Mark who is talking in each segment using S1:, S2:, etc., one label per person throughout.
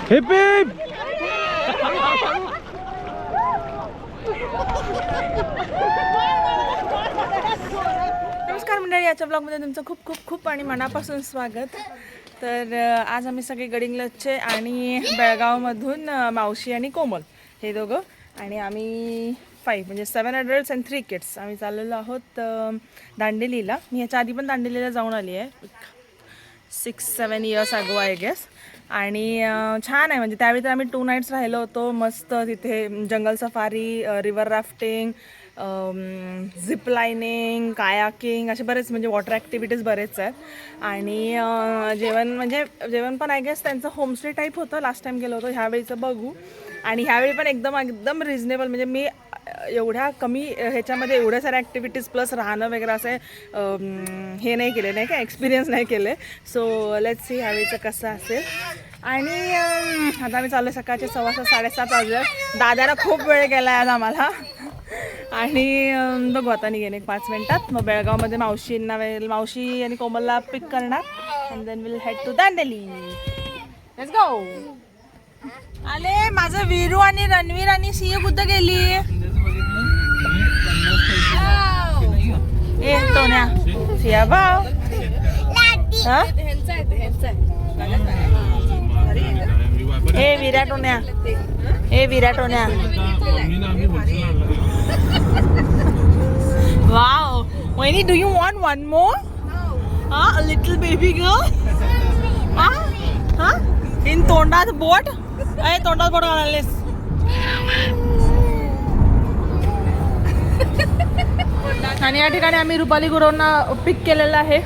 S1: Heap heap.
S2: नमस्कार मंडळी, याच्या ब्लॉगमध्ये तुमचं खूप खूप खूप आणि मनापासून स्वागत. तर आज आम्ही सगळे गडिंग्लजचे आणि बेळगावमधून मावशी आणि कोमल हे दोघं आणि आम्ही 5 म्हणजे 7 adults and 3 kids आम्ही चाललेलो आहोत दांडेलीला. मी ह्याच्या आधी पण दांडेलीला जाऊन आली आहे 6-7 years ago आय गेस. आणि छान आहे, म्हणजे त्यावेळी तर आम्ही 2 nights राहिलो होतो. मस्त तिथे जंगल safari, river rafting, zip lining, kayaking असे बरेच म्हणजे वॉटर ॲक्टिव्हिटीज बरेच आहेत. आणि जेवण पण आय गेस त्यांचं होमस्टे टाईप होतं. लास्ट टाईम गेलो होतो, ह्यावेळीचं बघू. आणि ह्यावेळी पण एकदम रिजनेबल, म्हणजे मी एवढ्या कमी ह्याच्यामध्ये एवढ्या साऱ्या ॲक्टिव्हिटीज प्लस राहणं वगैरे असे हे नाही केले, नाही का, एक्सपिरियन्स नाही केले. सो लेट्स सी ह्यावेळीचं कसं असेल. आणि आता आम्ही चाललो सकाळचे 6:15-7:30 वाजले. दादाला खूप वेळ गेला आज आम्हाला. आणि बघू आता निघेन 5 मिनिटात. मग बेळगावमध्ये मावशी आणि कोमलला पिक करणार and then will head to Dandeli. Let's go. आले माझं वीरू आणि रणवीर आणि सिया कुठं गेली? ए टोन्या सिया भाव ए विराटोन्या, ए विराटोन्या. वाव वहिनी, do you want one more? A little baby girl. In तोंडात बोट. अय तोंडात बोट घालायलेस. आणि या ठिकाणी आम्ही रुपाली गुरुंना पिक केलेलं आहे.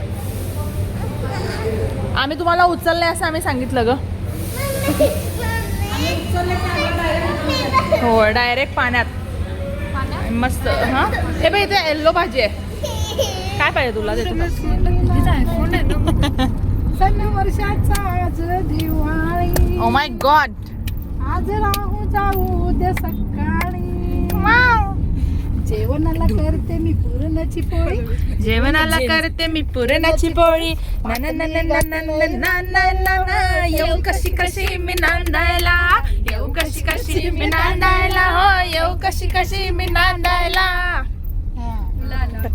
S2: आम्ही तुम्हाला उचलले असं आम्ही सांगितलं ग. हो डायरेक्ट पाण्यात मस्त. हा हे बाई इथे येल्लो भाजी आहे. काय पाहिजे तुला? देतो. Oh my God.
S3: आज राहू जाऊ उद्या सकाळी. जेवणाला करते मी पुरणाची पोळी.
S2: जेवणाला करते मी पुरणाची पोळी. येऊ कशी कशी मी नांदायला, येऊ कशी कशी मी नांदायला, हो येऊ कशी कशी मी नांदायला.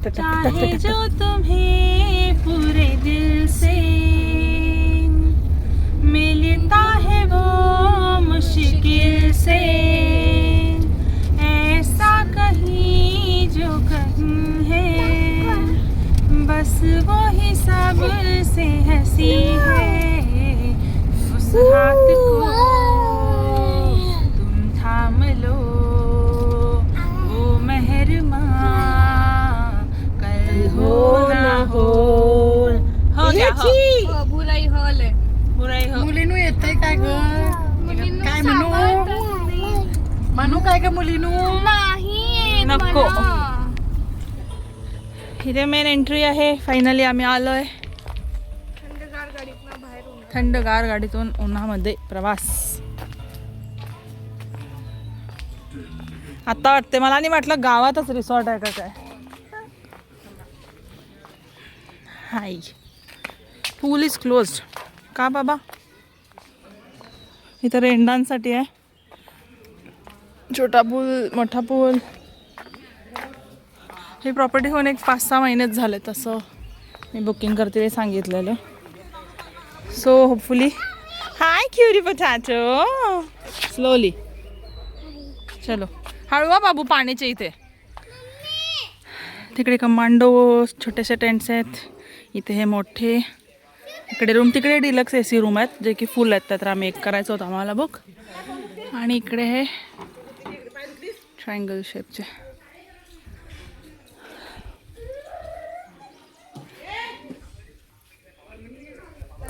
S2: चाहे जो तुम्हें पूरे दिल से मिलता है वो मुश्किल से, ऐसा कहीं जो कहीं है बस वो ही सबसे हंसी है. उस हाथ को तुम थाम लो, वो मेहरमा कल हो ना हो. हो गया हो.
S3: बुराई हॉल आहे.
S2: बुराई हो.
S3: मुलीनू येतंय काय ग? काय म्हणू काय ग मुलीनू?
S2: नाही नको. इथे मेन एंट्री आहे. फायनली आम्ही आलोय थंडगार गाडीतून उन्हामध्ये प्रवास. आता वाटते मला नाही वाटलं गावातच रिसॉर्ट आहे का काय. हाय पूल इज क्लोज्ड. का बाबा? इथं रेंडांसाठी आहे. छोटा पूल, मोठा पूल. ही प्रॉपर्टी होऊन 5-6 महिनेच झाले तसं मी बुकिंग करते सांगितलेलं. So hopefully. Hi curry potato. Slowly चलो. हळवा बाबू पाण्याच्या इथे. तिकडे कमांडो छोटेसे टेंट्स आहेत. इथे हे मोठे. इकडे रूम, तिकडे डिलक्स AC रूम आहेत जे की फुल आहेत. तर आम्ही एक करायचं होतं आम्हाला बुक. आणि इकडे हे ट्रायंगल शेपचे.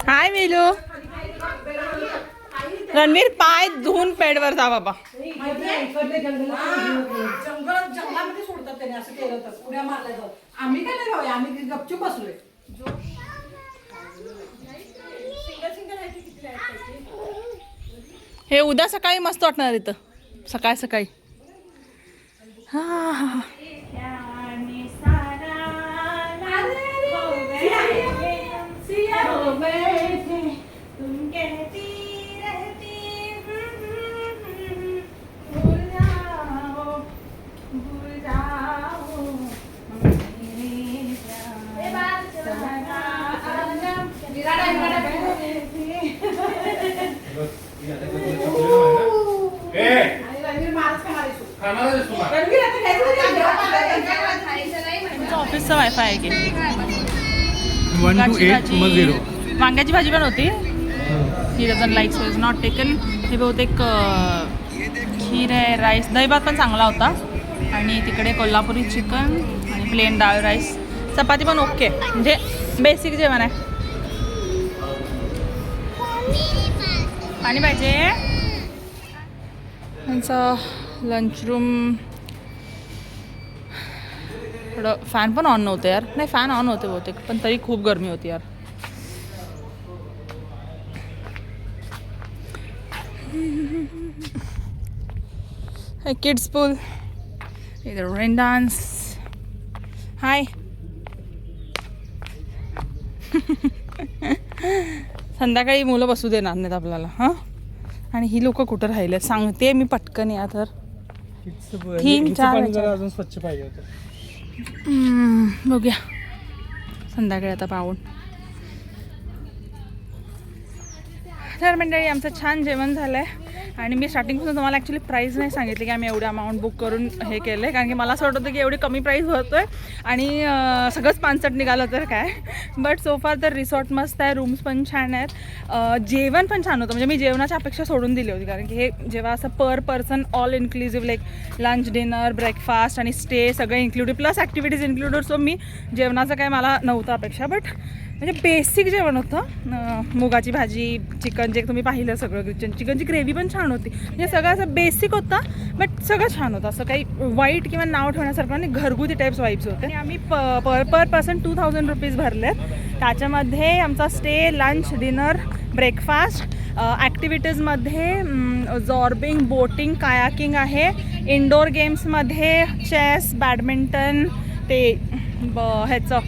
S2: हाय मिलू. रणवीर पाय धुवून पेडवर जा बाबा.
S3: जंगलामध्ये सोडतात त्याने असं केलं तर उड्या मारल्या जाऊ. आम्ही काय नाही भाऊ, आम्ही गपचूप बसलोय.
S2: हे उद्या सकाळी मस्त वाटणार इथं सकाळी सकाळी. हा ऑफिसचा वायफाय आहे की
S1: 1 to 8 मग 0.
S2: वांग्याची भाजी पण होती. He doesn't like so is not taken. हे बहुतेक खीर आहे, राईस, दही भात पण चांगला होता. आणि तिकडे कोल्हापुरी चिकन आणि प्लेन डाळ राईस, चपाती पण ओके, म्हणजे बेसिक जेवण आहे. पाणी पाहिजे. त्यांचा लंच रूम थोडं फॅन पण ऑन नव्हते यार. नाही फॅन ऑन होते बहुतेक, पण तरी खूप गरमी होती यार. किड्स पूल, इधर रेन डान्स. हाय. संध्याकाळी मुलं बसू देणार नाहीत आपल्याला. हां. आणि ही लोक कुठं राहिले सांगते मी पटकन. या तर 3-4
S1: अजून स्वच्छ पाहिजे होतं.
S2: बघूया संध्याकाळी आता पाहून. तर मंडळी आमचं छान जेवण झालं आहे. आणि मी स्टार्टिंगपासून तुम्हाला ॲक्च्युली प्राईस नाही सांगितली की आम्ही एवढी अमाऊंट बुक करून हे केलं आहे, कारण की मला असं वाटत होतं की एवढी कमी प्राईस होतो आहे आणि सगळंच 65 निघालं तर काय. बट सोफार तर रिसॉर्ट मस्त आहे, रूम्स पण छान आहेत, जेवण पण छान होतं. म्हणजे मी जेवणाची अपेक्षा सोडून दिली होती, कारण की हे जेव्हा असं per person all inclusive like lunch, dinner, breakfast आणि स्टे सगळं included plus activities included. So मी जेवणाचं काय मला नव्हतं अपेक्षा, बट म्हणजे बेसिक जेवण होतं. मुगाची भाजी, चिकन जे तुम्ही पाहिलं सगळं, चिकनची ग्रेव्ही पण छान होती. म्हणजे सगळं असं बेसिक होता, बट सगळं छान होतं. असं काही वाईट किंवा नाव ठेवण्यासारखं आणि घरगुती टाईप्स वाईब्स होते. आणि आम्ही पर पर्सन 2000 रुपीज भरलेत. त्याच्यामध्ये आमचा स्टे, लंच, डिनर, ब्रेकफास्ट, ॲक्टिव्हिटीजमध्ये जॉर्बिंग, बोटिंग, कायाकिंग आहे. इंडोर गेम्समध्ये चेस, बॅडमिंटन, ते ह्याचं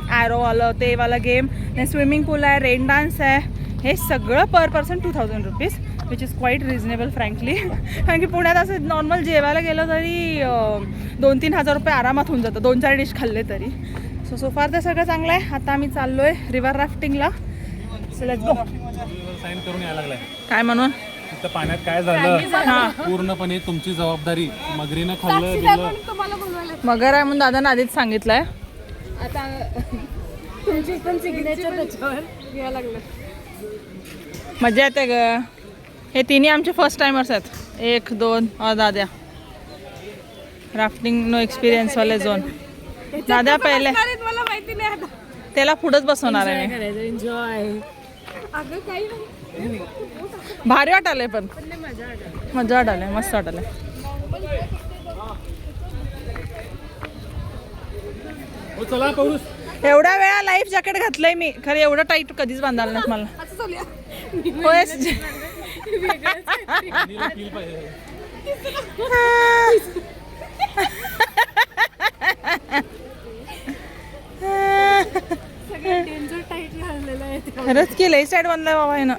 S2: ॲरोवालं ते वाला गेम, स्विमिंग पूल आहे, रेन डान्स आहे. हे सगळं per person 2000 rupees, which is quite reasonable frankly. कारण की पुण्यात असं नॉर्मल जेवायला गेलं तरी 2-3 हजार रुपये आरामात होऊन जातं, 2-4 डिश खाल्ले तरी. सो फार तर सगळं चांगलं आहे. आता आम्ही चाललो आहे रिव्हर राफ्टिंगला. So let's go.
S1: साईन करून यायला लागलाय.
S2: काय म्हणून?
S1: तिथं पाण्यात काय झालं पूर्णपणे तुमची जबाबदारी. मगरीनं खाल्लं दिलं.
S2: मगर आहे म्हणून दादानं आधीच सांगितलंय.
S3: आता तुमची पण सिग्नेचर त्याच्यावर घ्यायला लागलं.
S2: मजा येते ग. हे तिन्ही आमचे फर्स्ट टायमर्स आहेत. 1, 2 दाद्या. राफ्टिंग नो एक्सपिरियन्सवाले झोन. दाद्या पहिले
S3: मला माहिती नाही आता.
S2: त्याला पुढंच बसवणार आहे मी.
S3: एन्जॉय. अगं काही नाही,
S2: भारी वाटायलंय पण मजा वाटायलंय, मस्त वाटायलंय.
S1: चला पाऊस.
S2: एवढ्या वेळा लाईफ जॅकेट घातलंय मी, खरं एवढं टाईट कधीच बांधायला नाही मला. होय. खरंच की लई साईड बांधलाय बाबा हे ना.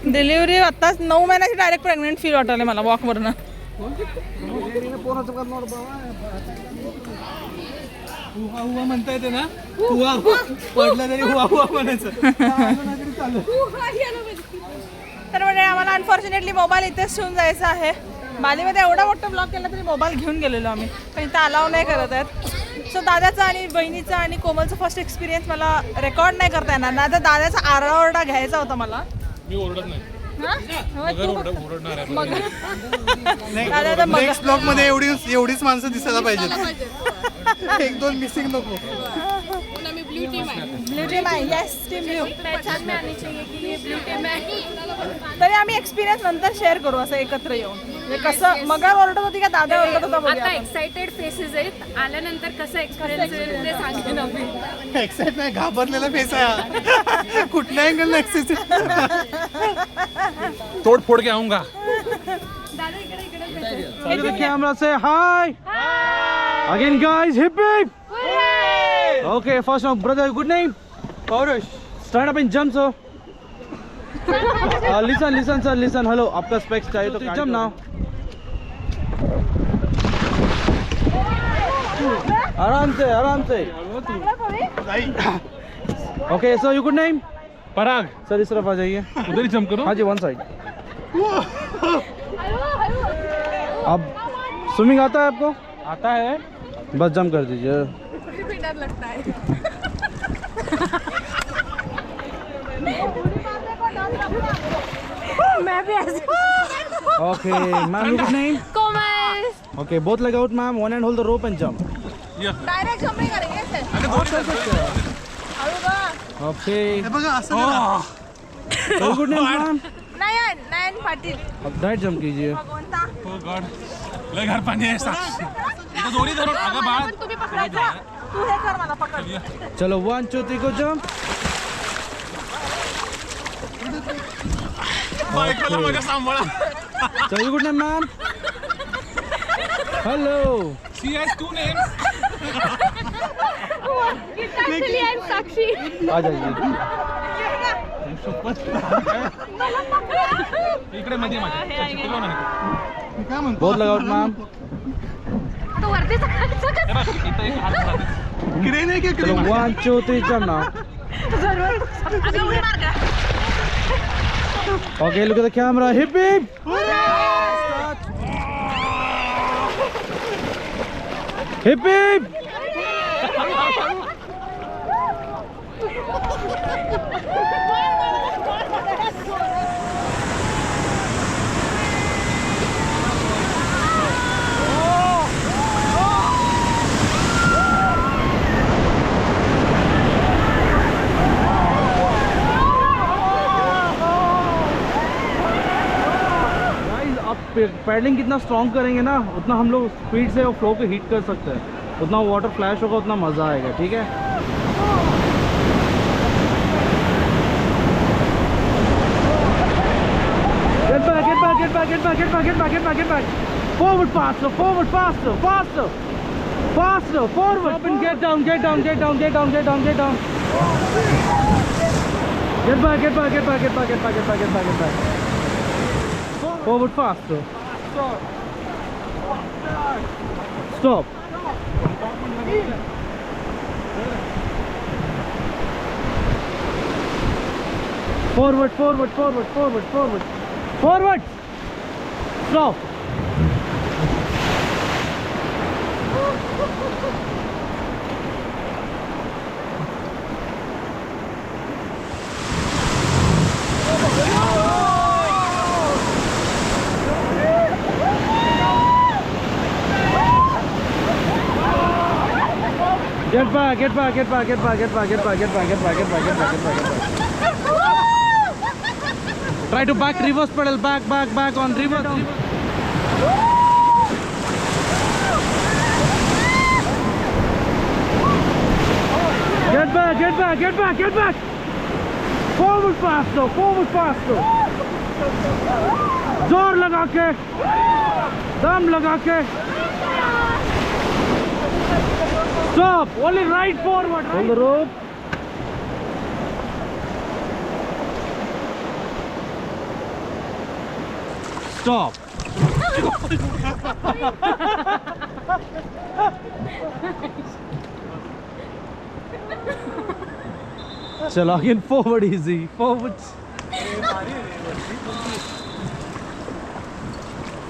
S2: डिलिव्हरी आत्ताच 9 महिन्याची डायरेक्ट प्रेग्नेंट फील वाटायला मला वॉकवरनं.
S1: हुआ हुआ म्हणता येते ना. हुआ पडलं तरी हुआ हुआ म्हणायचं.
S2: तर म्हणजे आम्हाला अनफॉर्च्युनेटली मोबाईल इथेच ठेवून जायचं आहे. बालीमध्ये एवढा मोठा ब्लॉग केला तरी मोबाईल घेऊन गेलेलो आम्ही, पण इथं अलाव नाही करत आहेत. सो दादाचा आणि बहिणीचा आणि कोमलचा फर्स्ट एक्सपिरियन्स मला रेकॉर्ड नाही करता येणार ना. तर दादाचा आरडाओरडा घ्यायचा होता मला.
S1: मी ओरडत नाही.
S4: नेक्स्ट ब्लॉग मध्ये एवढीच माणसं दिसायला पाहिजेत. 1-2 मिसिंग नको.
S2: ब्लू टीम आहे. Yes, team blue. तरी आम्ही एक्सपिरियन्स नंतर शेअर करू असं एकत्र येऊन. म्हणजे कसं मगर ओरडत होती का दादा ओरडत होता बघूया.
S5: आता एक्साइटेड फेसेस आहेत. आल्यानंतर कसं एक्सपिरियन्स येईल ते सांगते आम्ही.
S4: एक्साइट नाही, घाबरलेला फेस आहे. कुठल्या अँगल एक्साइट.
S1: तोड फोड के आऊंगा.
S5: दादा इकडे
S1: The camera say hi. Again guys, hip hip. Okay, first of brother, good name? Paurush. Stand up and jump sir. Listen sir, listen. Hello, आपका specs चाहिए तो jump now. आराम से. Okay, so your good name? Parag. Sir इस तरफ आ जाइए. उधर ही jump करो. हाँ जी, one side. अब स्विमिंग आता है आपको? आता है. बस जम कर दीजिए.
S5: भी डर लगता है. मैं भी ऐसे.
S1: Okay, ma'am, your good name?
S5: Komal.
S1: Okay, both leg out, ma'am. One hand hold the rope and jump.
S2: Direct jump नाही करेंगे ऐसे.
S1: Okay.
S4: हे बघा असं करा.
S1: Your good name, ma'am?
S2: नयन पाटील.
S1: अब डायरेक्ट जंप कीजिए.
S2: कोणता?
S6: लय घर पाणी आहे इथं जोडी धरून अगं बाळ
S2: तुम्ही पकडायचा. तू हे कर मला पकड.
S1: चलो 1 2 3 go jump.
S6: बायकोला माझ्या सांभाळा.
S1: So your good name, ma'am? Hello.
S6: She has 2 names.
S5: Actually, I'm Sakshi.
S1: आ जाइए.
S6: इकडे मध्ये माझ्या चिकटलो ना.
S4: मी काय म्हणतो
S1: Both leg out, ma'am.
S5: तो वरती
S6: हे बघ इथं एक हात घाला.
S4: इकडे नाही की
S1: चलो 1 2 3 jump now.
S2: अगं उडी मार का?
S1: Okay, look at the camera. Hip hip. Start. Hip hip. Paddling कितना स्ट्रॉन्ग करेंगे ना उतना हम लोग स्पीड से और फ्लो को हीट कर सकते हैं. उतना वाटर फ्लैश होगा उतना मज़ा आएगा. ठीक है. Get back, get back, get back, get back, get back, get back, get back, get back. Forward faster, forward faster, faster, faster, forward. Up and get down, get down, get down, get down, get down, get down. Get back, get back, get back, get back, get back, get back, get back, get back. Forward faster. Stop. Forward, forward, forward, forward, forward. Forward. Stop. Get back, get back, get back, get back, get back, get back, get back, get back, get back, get back, get back, get back. Try to back reverse pedal, back, back, back on reverse. Get back, get back, get back, get back. Forward faster, forward faster. जोर लगा के, दम लगा के. Stop! Only right forward. Hold the rope. Stop. Chalo again forward easy. Forward.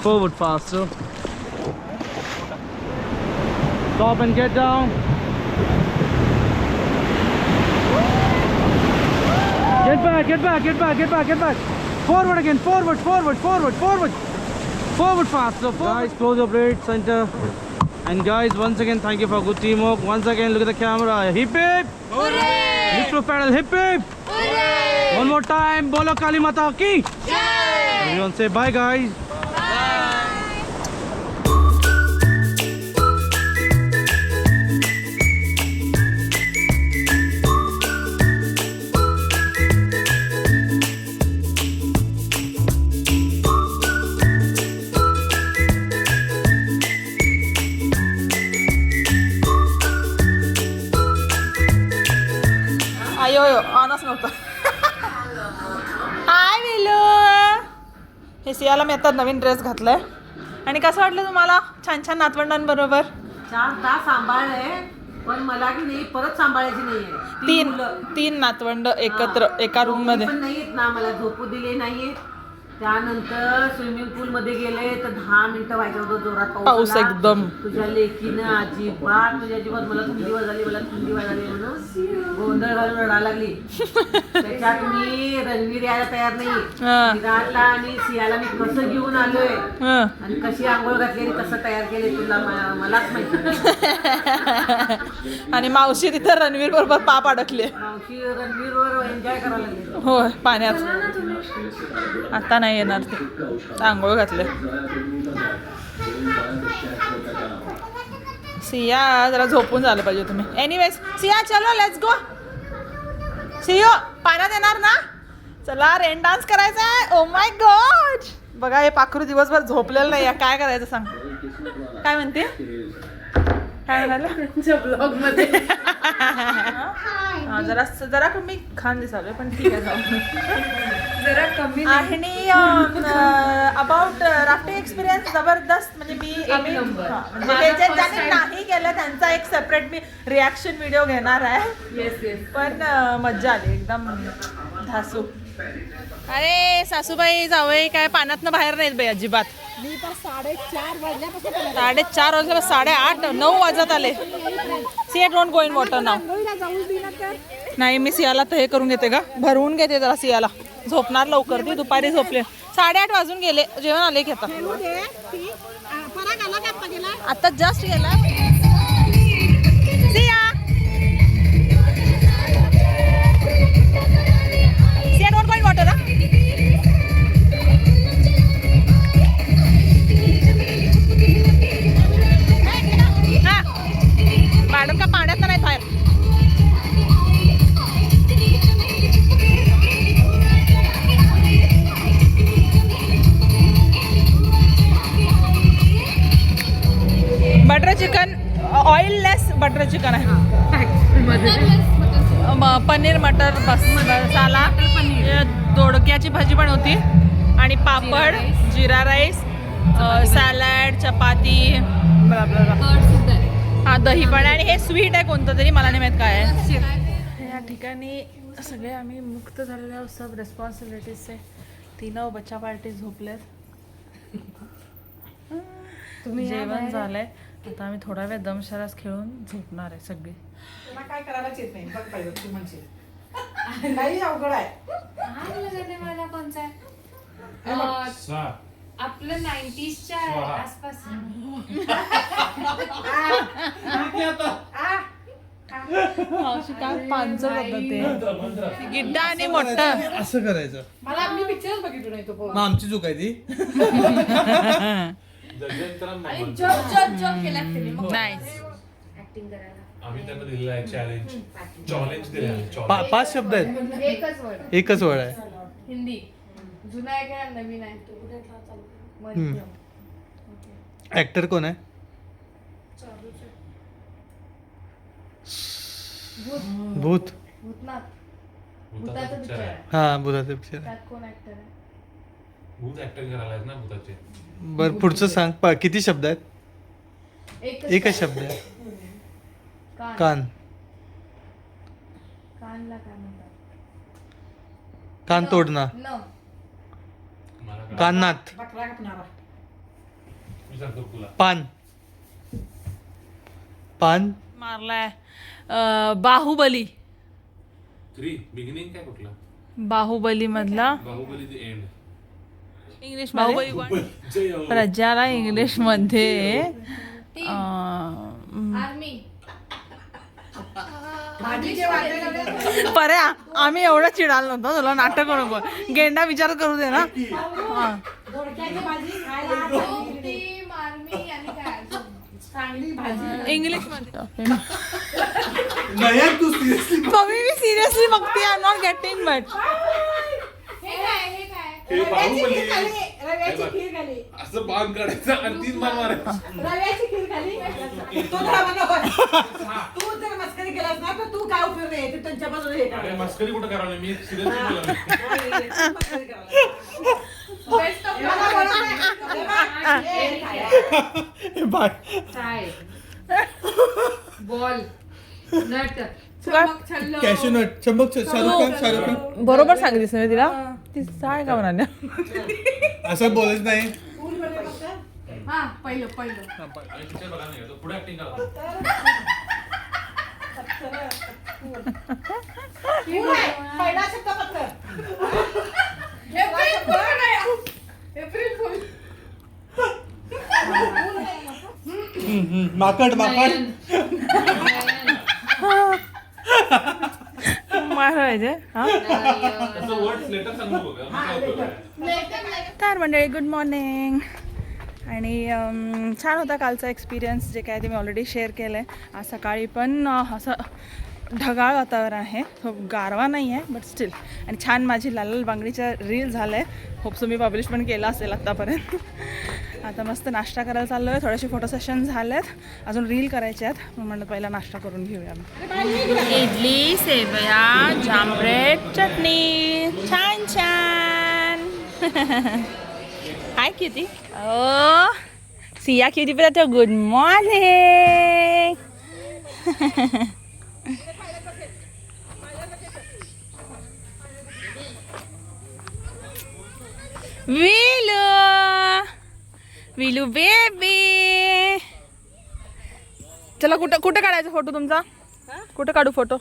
S1: Forward faster. Stop and get down. Get back, get back, get back, get back, get back. Forward again, forward, forward, forward, forward. Forward faster. Guys, close your blade, center. And guys, once again, thank you for good teamwork. Once again, look at the camera. Hip hip. Hooray! Lift your pedal, hip hip. Hooray! One more time, bolo Kali Mata ki. Jai! Everyone say bye, guys.
S2: अयो ऑनच नव्हतं. हाय विलू. हे सियाला मी आता नवीन dress घातलाय. आणि कसं वाटलं तुम्हाला छान छान नातवंडांबरोबर?
S3: 4 तास सांभाळले पण मला की नाही परत सांभाळायची नाहीये.
S2: तीन नातवंड एकत्र एका रूम मध्ये
S3: पण नाहीत ना मला झोपू दिले नाहीये त्यानंतर स्विमिंग पूल मध्ये गेले तर 10 मिनिटं व्हायच्या होतं, जोरात
S2: पाऊस
S3: आला.
S2: एकदम.
S3: तुझ्या लेकीनं अजिबात मला थंडी वाजली म्हणून गोंधळ घालून रडायला लागली. त्याच्यात मी रणवीर यायला तयार नाही.
S2: हा.
S3: विराटला आणि सियाला मी कसं घेऊन आलोय
S2: हं.
S3: आणि कशी आंघोळ घातली आणि कसं तयार केले तुला मलाच माहिती.
S2: आणि मावशी तिथं रणवीर बरोबर पाप अडकले.
S3: मावशी रणवीरवर एन्जॉय करायला लागली.
S2: होय पाण्यात. आता नाही येणार ते, आंघोळ घातले. सिया जरा झोपून झालं पाहिजे तुम्ही. एनिवेज सिया चलो लेट्स गो. सियो पाण्यात येणार ना? चला रेन डान्स करायचा आहे. ओ माय गॉड, बघा हे पाखरू दिवसभर झोपलेलं नाही. काय करायचं सांग. काय म्हणते, काय म्हणाला ब्लॉग मध्ये? जरा कमी खान दिसावले पण ठीक आहे जाऊ.
S5: जरा कमी
S2: आणि अबाउट राफ्टिंग एक्सपिरियन्स जबरदस्त. म्हणजे आम्ही म्हणजे हे जे ज्यांनी नाही केलं त्यांचा एक सेपरेट मी रिॲक्शन व्हिडिओ घेणार आहे. पण मज्जा आली एकदम धासू. अरे सासूबाई जावई काय पाण्यातनं बाहेर नाहीत बाई अजिबात.
S3: 4:30 वाजल्यापासून
S2: 4:30 वाजल्या 8:30 9 वाजत आले. Siya don't go in water now. नाही मी सियाला तर हे करून घेते का, भरवून घेते जरा. सियाला झोपणार लवकर, ती दुपारी झोपले. 8:30 वाजून गेले, जेवण आले की आता. आता जस्ट गेला Siya. Siya don't go in water. Madam का पाण्यात नाही बाहेर. बटर चिकन, ऑइललेस बटर चिकन आहे. पनीर मटर मसाला, दोडक्याची भाजी पण होती आणि पापड, जिरा राईस, सॅलड, चपाती, हा दही पण. आणि हे स्वीट आहे कोणतं तरी, मला नाही माहित काय आहे. या ठिकाणी सगळे आम्ही मुक्त झालेले आहोत सब रेस्पॉन्सिबिलिटीजचे. 3 बच्चा पार्टी झोपलेत. जेवण झालंय. आता आम्ही थोडा वेळ दमशरास खेळून झोपणार आहे सगळे.
S3: काय करायलाच येत नाही बघ पाहिजे तू म्हणशील. नाही अवघड आहे.
S5: मला कोणचा आहे? आपलं 90sच्या आसपास.
S2: काय पांचट होतं ते. गिड्डा आणि मोठं
S4: असं करायचं.
S3: मला मी पिक्चरच बघितलो नाही तो.
S4: मग आमची चूक आहे ती.
S2: नाही.
S6: आम्ही त्यांना दिलेला आहे चॅलेंज दिलेला आहे.
S4: 5 शब्द आहेत, एकच वड आहे.
S5: हिंदी जुना आहे का नवीन आहे?
S4: ऍक्टर कोण आहे? भूत.
S5: भूताचं पिक्चर आहे.
S4: हा भूताचे पिक्चर.
S5: त्यात कोण ऍक्टर आहे?
S6: भूत ऍक्टिंग करायला आहेत ना भूताचे.
S4: बर पुढचं सांग. किती शब्द आहेत? एकच शब्द आहे. कान.
S5: कानला काय म्हणतात?
S4: कान तोडणं. कानात.
S6: मी सांगतो तुला.
S4: पान. पान
S2: मारलाय. बाहुबली.
S6: 3 बिगिनिंग काय कुठला?
S2: बाहुबली मधला
S6: Baahubali the end.
S2: English Baahubali
S6: जय हो.
S2: प्रजाला इंग्लिश मध्ये
S5: आर्मी.
S2: पर्या आम्ही एवढं चिडाल नव्हतो तुला. नाटक नको, गेंडा विचार करू दे ना.
S5: टीम आर्मी आणि काय
S3: चांगली भाजी.
S2: इंग्लिश मध्ये
S4: तू सिरियसली
S2: कमी मी सिरियसली बघते. I am not getting but
S5: हे काय
S6: हे बाहुबली.
S3: रव्याची खीर खाली.
S6: असं बाण काढायचं आणि 3 बाण मारायचं.
S3: रव्याची खीर खाली. तू जर मस्करी केलास ना तर तू काय उपयोग नाही. तू त्यांच्या बाजूला हे
S6: अरे मस्करी कुठं करावं मी सिरियसली बोललो.
S5: बॉल
S4: कॅशूनट चमक शाहरुख खान
S2: बरोबर सांगितलीस ना मी तिला ती काय का म्हणाल्या
S4: असं बोलत नाही.
S5: पहिलं
S6: पुढे ऍक्टिंग करा.
S4: माकड
S2: मारायचे हा
S6: त्याचं वर्ड लेटर सांगू बघा.
S2: तर मंडळी गुड मॉर्निंग. आणि छान होता कालचा एक्सपिरियन्स जे काय ते मी ऑलरेडी शेअर केलं आहे. आज सकाळी पण असं ढगाळ वातावरण आहे, खूप गारवा नाही आहे बट स्टील. आणि छान माझी लाल लाल बांगडीच्या रील झालं आहे, होप्सो मी पब्लिश पण केलं असेल आत्तापर्यंत. आता मस्त नाश्ता करायला चाललो आहे, थोडेसे फोटो सेशन झाले आहेत, अजून रील करायचे आहेत. मग म्हणलं पहिला नाश्ता करून घेऊया. इडली सेवया जाम ब्रेड चटणी छान छान. हाय क्युटी. ओ सिया क्युटी पण आता गुड मॉर्निंग. विलू बेबी. चला कुठं कुठं काढायचा फोटो तुमचा? कुठं काढू फोटो?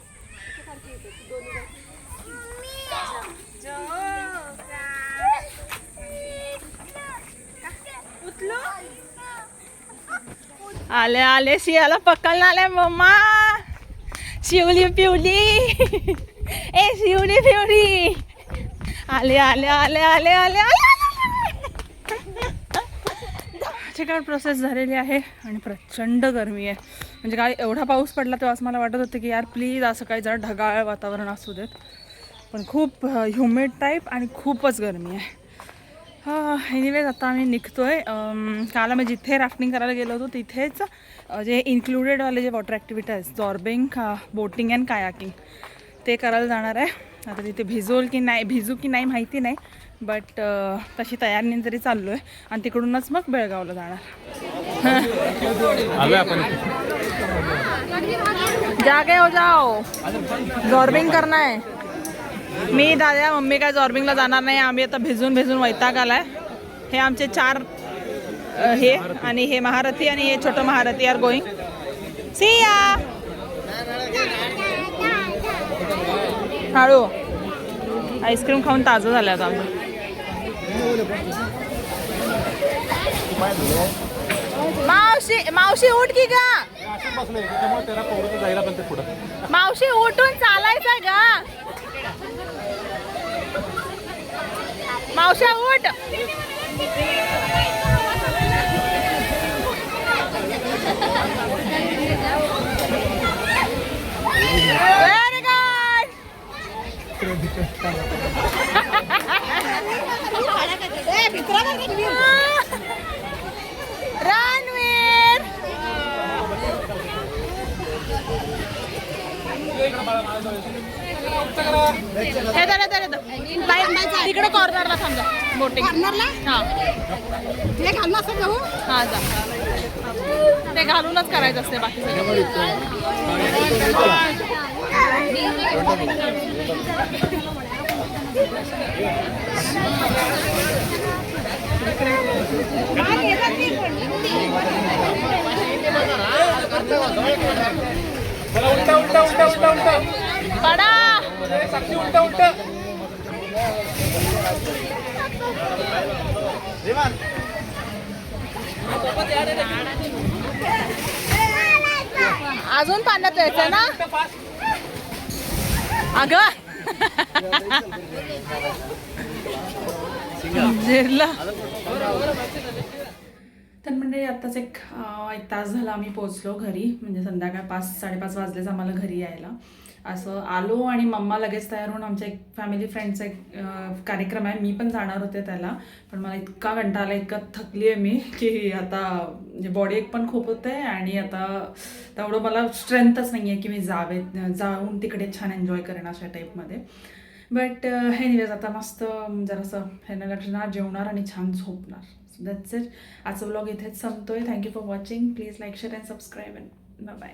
S2: आले आले सियाला पकडला आले मम्मा. शिवली पिवली ए शिवली पिवली. आले आले आले आले आले आले. चेकआउट प्रोसेस झालेली आहे आणि प्रचंड गरमी आहे. म्हणजे काय एवढा पाऊस पडला तेव्हाच मला वाटत होतं की यार प्लीज आज सकाळी जरा ढगाळ वातावरण असू देत, पण खूप ह्युमिड टाईप आणि खूपच गरमी आहे. एनिवेज आता आम्ही निघतो आहे. काल आम्ही जिथे राफ्टिंग करायला गेलो होतो तिथेच जे इन्क्लुडेडवाले जे वॉटर ॲक्टिव्हिटी आहेत, जॉर्बिंग, बोटिंग अँड कायाकिंग, ते करायला जाणार आहे. आता तिथे भिजू की नाही माहिती नाही, बट तशी तयारीने तरी चाललो आहे. आणि तिकडूनच मग बेळगावला जाणार. जागे हो जाओ, जॉर्बिंग करना आहे. मी दादा मम्मी काय जॉर्बिंगला जाणार नाही. आम्ही आता भिजून वैताग आलाय. हे आमचे 4 हे आणि हे महारथी आणि हे छोटं महारथी आर गोईंग. सिया हळू. आईस्क्रीम खाऊन ताजं झालं आता आमचं. मावशी उठ की गा. मावशी उठून चालायचं गा. मावशा उठ. Very good. रणवीर तिकडे कॉर्नरला थांबा. बोटिंग हां ते घालून असं जाऊ. हां जा, ते घालूनच करायचं असते बाकी
S6: उलटा उलटा उलटा उलटा उलटा
S2: पडा.
S6: साक्षी उलटा उलटा.
S2: अजून पाण्यात यायचं ना अगं. जिरला. तर म्हणजे आत्ताच एक तास झाला आम्ही पोचलो घरी. म्हणजे संध्याकाळ 5-5:30 वाजलेच आम्हाला घरी यायला. असं आलो आणि मम्मा लगेच तयार होऊन आमच्या एक फॅमिली फ्रेंडचा एक कार्यक्रम आहे, मी पण जाणार होते त्याला. पण मला इतका कंटाळा आला, इतका थकली आहे मी की आता म्हणजे बॉडी एक पण खूप होते आणि आता तेवढं मला स्ट्रेंथच नाही आहे की मी जाऊन तिकडे छान एन्जॉय करेन अशा टाईपमध्ये. बट एनिवेज आता मस्त जरासं ह्यानं लक्षणार, जेवणार आणि छान झोपणार. So that's it. आजचा व्लॉग इथेच संपतोय. Thank you for watching. Please like, share and subscribe and bye.